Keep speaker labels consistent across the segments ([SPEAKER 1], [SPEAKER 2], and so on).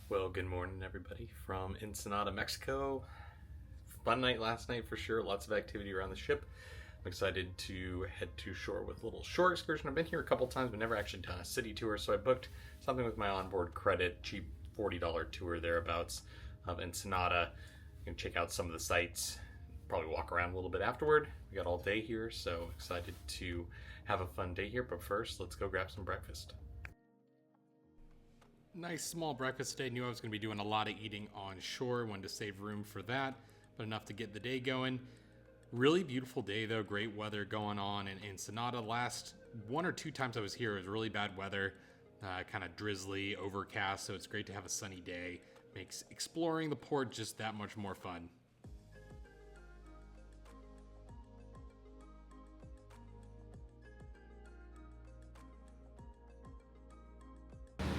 [SPEAKER 1] Well, good morning, everybody from Ensenada, Mexico. Fun night last night for sure. Lots of activity around the ship. I'm excited to head to shore with a little shore excursion. I've been here a couple times, but never actually done a city tour, so I booked something with my onboard credit, cheap $40 tour thereabouts of Ensenada. You can check out some of the sights, probably walk around a little bit afterward. We got all day here, so excited to have a fun day here. But first, let's go grab some breakfast. Nice small breakfast today. Knew I was going to be doing a lot of eating on shore. Wanted to save room for that, but enough to get the day going. Really beautiful day though. Great weather going on in Ensenada. Last one or two times I was here, it was really bad weather, kind of drizzly, overcast. So it's great to have a sunny day. Makes exploring the port just that much more fun.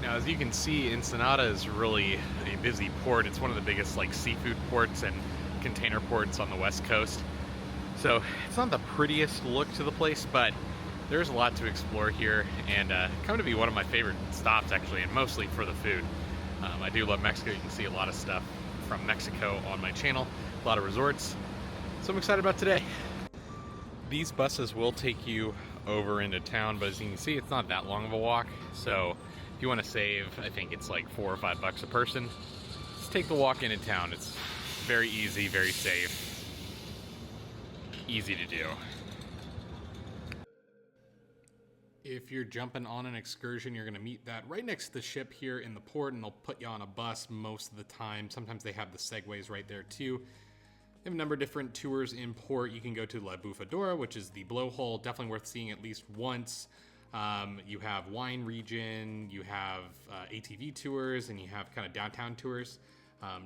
[SPEAKER 1] Now, as you can see, Ensenada is really a busy port. It's one of the biggest seafood ports and container ports on the west coast. So it's not the prettiest look to the place, but there's a lot to explore here, and come to be one of my favorite stops actually, and mostly for the food. I do love Mexico. You can see a lot of stuff from Mexico on my channel, a lot of resorts. So I'm excited about today. These buses will take you over into town, but as you can see, it's not that long of a walk. So if you want to save, I think it's like $4 or $5 a person, just take the walk into town. It's very easy, very safe, easy to do. If you're jumping on an excursion, you're going to meet that right next to the ship here in the port, and they'll put you on a bus most of the time. Sometimes they have the segways right there too. They have a number of different tours in port. You can go to La Bufadora, which is the blowhole, definitely worth seeing at least once. You have wine region, you have ATV tours, and you have kind of downtown tours.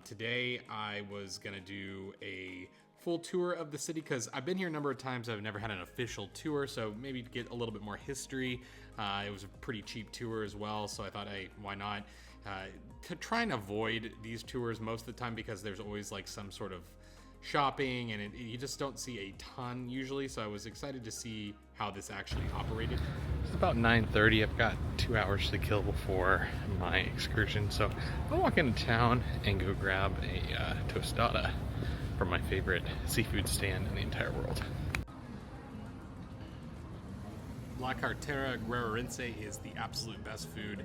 [SPEAKER 1] Today I was gonna do a full tour of the city because I've been here a number of times. I've never had an official tour, so maybe to get a little bit more history. It was a pretty cheap tour as well, so I thought, hey, why not? To try and avoid these tours most of the time because there's always some sort of shopping, and you just don't see a ton usually, so I was excited to see how this actually operated. It's about 9:30. I've got 2 hours to kill before my excursion, so I'll walk into town and go grab a tostada from my favorite seafood stand in the entire world. La Cartera Guerrense is the absolute best food,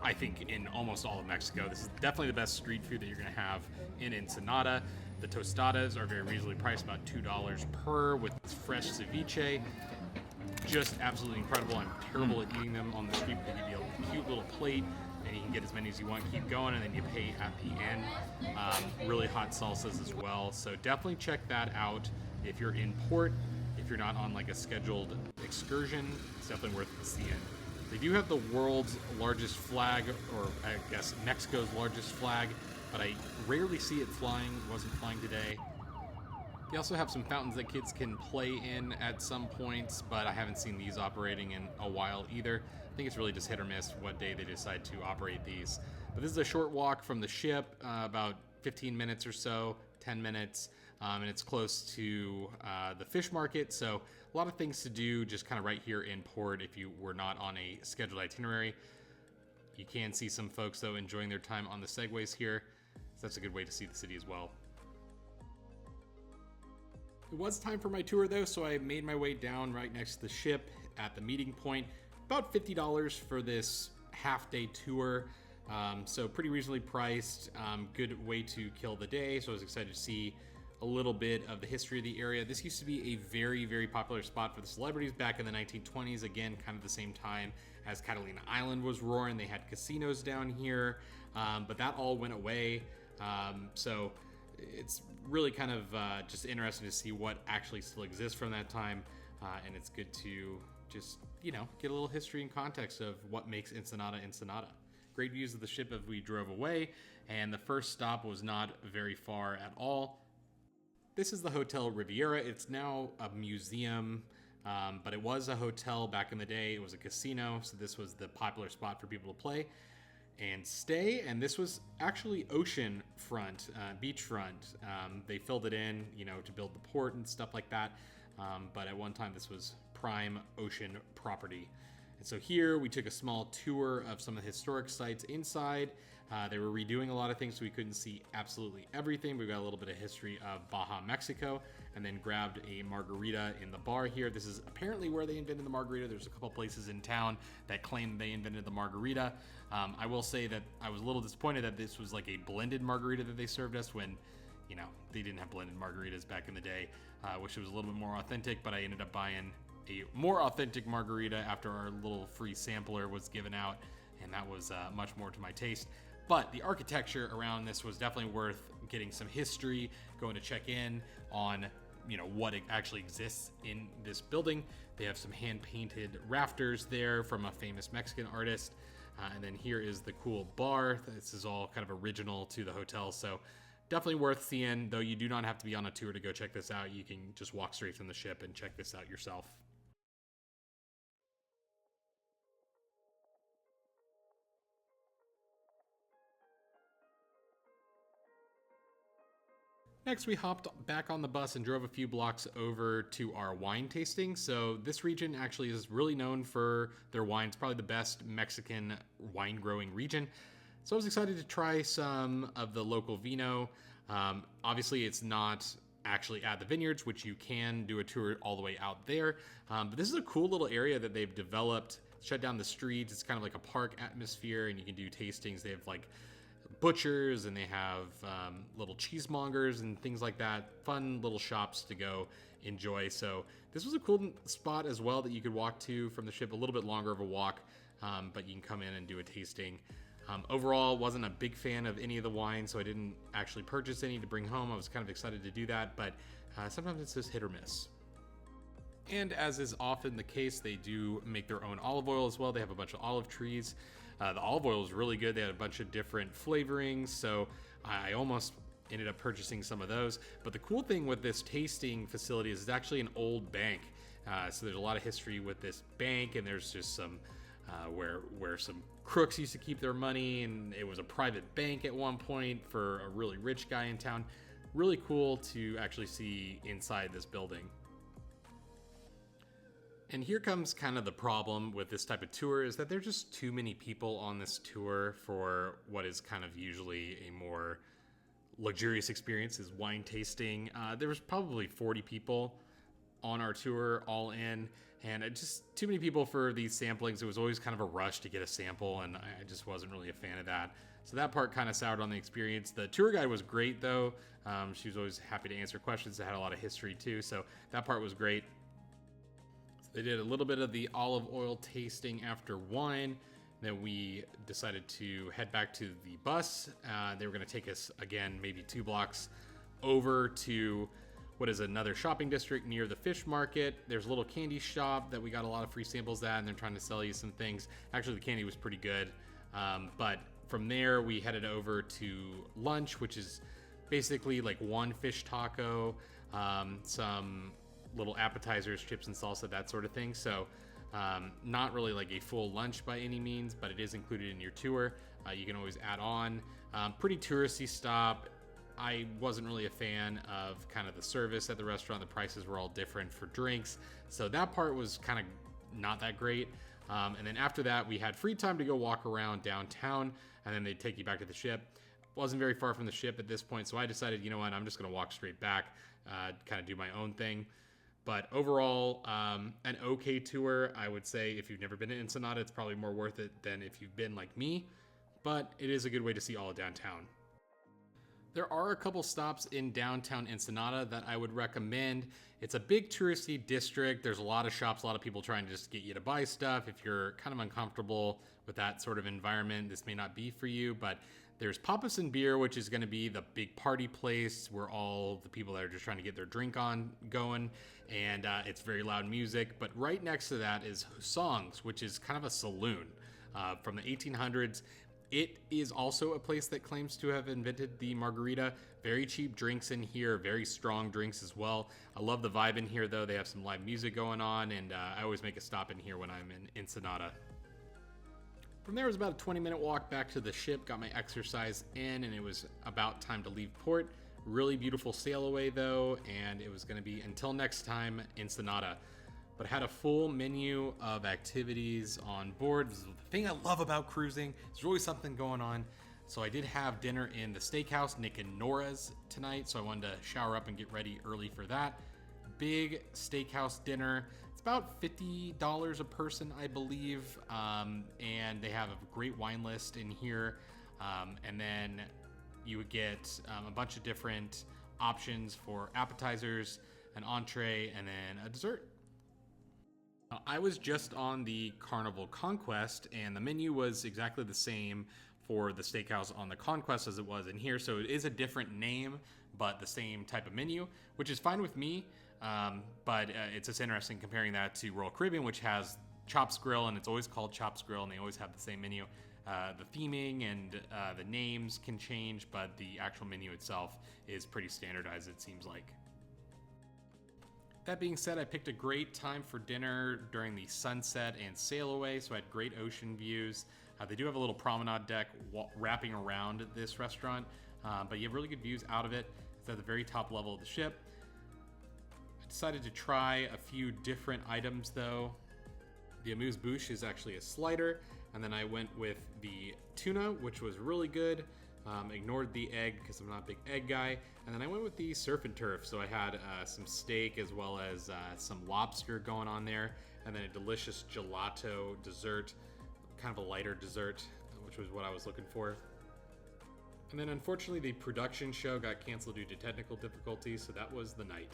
[SPEAKER 1] I think, in almost all of Mexico. This is definitely the best street food that you're going to have in Ensenada. The tostadas are very reasonably priced, about $2 per, with fresh ceviche. Just absolutely incredible. I'm terrible at eating them on the street. They give you a cute little plate, and you can get as many as you want, keep going, and then you pay at the end. Really hot salsas as well. So definitely check that out if you're in port. If you're not on a scheduled excursion, it's definitely worth seeing. They do have the world's largest flag, or I guess Mexico's largest flag, but I rarely see it flying. It wasn't flying today. They also have some fountains that kids can play in at some points, but I haven't seen these operating in a while either. I think it's really just hit or miss what day they decide to operate these. But this is a short walk from the ship, about 15 minutes or so, 10 minutes, and it's close to the fish market, so a lot of things to do just kind of right here in port if you were not on a scheduled itinerary. You can see some folks though enjoying their time on the segways here, so that's a good way to see the city as well. It was time for my tour though, so I made my way down right next to the ship at the meeting point. About $50 for this half-day tour. So pretty reasonably priced, good way to kill the day. So I was excited to see a little bit of the history of the area. This used to be a very, very popular spot for the celebrities back in the 1920s. Again, kind of the same time as Catalina Island was roaring. They had casinos down here, but that all went away. So it's really kind of just interesting to see what actually still exists from that time. And it's good to just, get a little history and context of what makes Ensenada Ensenada. Great views of the ship as we drove away, and the first stop was not very far at all. This is the Hotel Riviera. It's now a museum, but it was a hotel back in the day. It was a casino, so this was the popular spot for people to play and stay. And this was actually ocean front, beachfront. They filled it in, to build the port and stuff like that. But at one time, this was prime ocean property. And so here we took a small tour of some of the historic sites inside. They were redoing a lot of things, so we couldn't see absolutely everything. We got a little bit of history of Baja, Mexico, and then grabbed a margarita in the bar here. This is apparently where they invented the margarita. There's a couple places in town that claim they invented the margarita. I will say that I was a little disappointed that this was like a blended margarita that they served us when, you know, they didn't have blended margaritas back in the day. Wish it was a little bit more authentic, but I ended up buying a more authentic margarita after our little free sampler was given out, and that was much more to my taste. But the architecture around this was definitely worth getting some history, going to check in on, you know, what actually exists in this building. They have some hand-painted rafters there from a famous Mexican artist. And then here is the cool bar. This is all kind of original to the hotel, so definitely worth seeing, though you do not have to be on a tour to go check this out. You can just walk straight from the ship and check this out yourself. Next, we hopped back on the bus and drove a few blocks over to our wine tasting. So this region actually is really known for their wines, probably the best Mexican wine growing region. So I was excited to try some of the local vino. Obviously, it's not actually at the vineyards, which you can do a tour all the way out there. But this is a cool little area that they've developed, shut down the streets. It's kind of like a park atmosphere, and you can do tastings. They have like butchers, and they have little cheesemongers and things like that. Fun little shops to go enjoy. So this was a cool spot as well that you could walk to from the ship. A little bit longer of a walk, but you can come in and do a tasting. Overall, wasn't a big fan of any of the wine, so I didn't actually purchase any to bring home. I was kind of excited to do that, but sometimes it's just hit or miss. And as is often the case, they do make their own olive oil as well. They have a bunch of olive trees. The olive oil is really good. They had a bunch of different flavorings, so I almost ended up purchasing some of those. But the cool thing with this tasting facility is it's actually an old bank. So there's a lot of history with this bank, and there's just some where some crooks used to keep their money, and it was a private bank at one point for a really rich guy in town. Really cool to actually see inside this building. And here comes kind of the problem with this type of tour, is that there's just too many people on this tour for what is kind of usually a more luxurious experience, is wine tasting. There was probably 40 people on our tour all in, and just too many people for these samplings. It was always kind of a rush to get a sample, and I just wasn't really a fan of that. So that part kind of soured on the experience. The tour guide was great though. She was always happy to answer questions. It had a lot of history too, so that part was great. They did a little bit of the olive oil tasting after wine. Then we decided to head back to the bus. They were going to take us, again, maybe 2 blocks over to what is another shopping district near the fish market. There's a little candy shop that we got a lot of free samples at, and they're trying to sell you some things. Actually, the candy was pretty good. But from there, we headed over to lunch, which is basically like one fish taco, some little appetizers, chips and salsa, that sort of thing. So not really like a full lunch by any means, but it is included in your tour. You can always add on. Pretty touristy stop. I wasn't really a fan of kind of the service at the restaurant. The prices were all different for drinks, so that part was kind of not that great. And then after that, we had free time to go walk around downtown, and then they'd take you back to the ship. Wasn't very far from the ship at this point, so I decided, you know what, I'm just going to walk straight back, kind of do my own thing. But overall, an okay tour. I would say if you've never been to Ensenada, it's probably more worth it than if you've been like me, but it is a good way to see all of downtown. There are a couple stops in downtown Ensenada that I would recommend. It's a big touristy district. There's a lot of shops, a lot of people trying to just get you to buy stuff. If you're kind of uncomfortable with that sort of environment, this may not be for you, but there's Papas and Beer, which is going to be the big party place where all the people that are just trying to get their drink on going, and it's very loud music. But right next to that is Songs, which is kind of a saloon from the 1800s. It is also a place that claims to have invented the margarita. Very cheap drinks in here, very strong drinks as well. I love the vibe in here though. They have some live music going on, and I always make a stop in here when I'm in Ensenada. From there, it was about a 20-minute walk back to the ship, got my exercise in, and it was about time to leave port. Really beautiful sail away though, and it was going to be until next time, Ensenada. but had a full menu of activities on board. This is the thing I love about cruising. There's always something going on. So I did have dinner in the steakhouse, Nick and Nora's, tonight. So I wanted to shower up and get ready early for that. Big steakhouse dinner. It's about $50 a person, I believe. And they have a great wine list in here. And then you would get a bunch of different options for appetizers, an entree, and then a dessert. I was just on the Carnival Conquest, and the menu was exactly the same for the steakhouse on the Conquest as it was in here. So it is a different name, but the same type of menu, which is fine with me. But it's just interesting comparing that to Royal Caribbean, which has Chops Grill, and it's always called Chops Grill, and they always have the same menu. The theming and the names can change, but the actual menu itself is pretty standardized, it seems like. That being said, I picked a great time for dinner during the sunset and sail away, so I had great ocean views. They do have a little promenade deck wrapping around this restaurant, but you have really good views out of it. It's at the very top level of the ship. I decided to try a few different items though. The amuse-bouche is actually a slider, and then I went with the tuna, which was really good. Ignored the egg because I'm not a big egg guy. And then I went with the surf and turf. So I had some steak as well as some lobster going on there. And then a delicious gelato dessert, kind of a lighter dessert, which was what I was looking for. And then unfortunately the production show got canceled due to technical difficulties, so that was the night.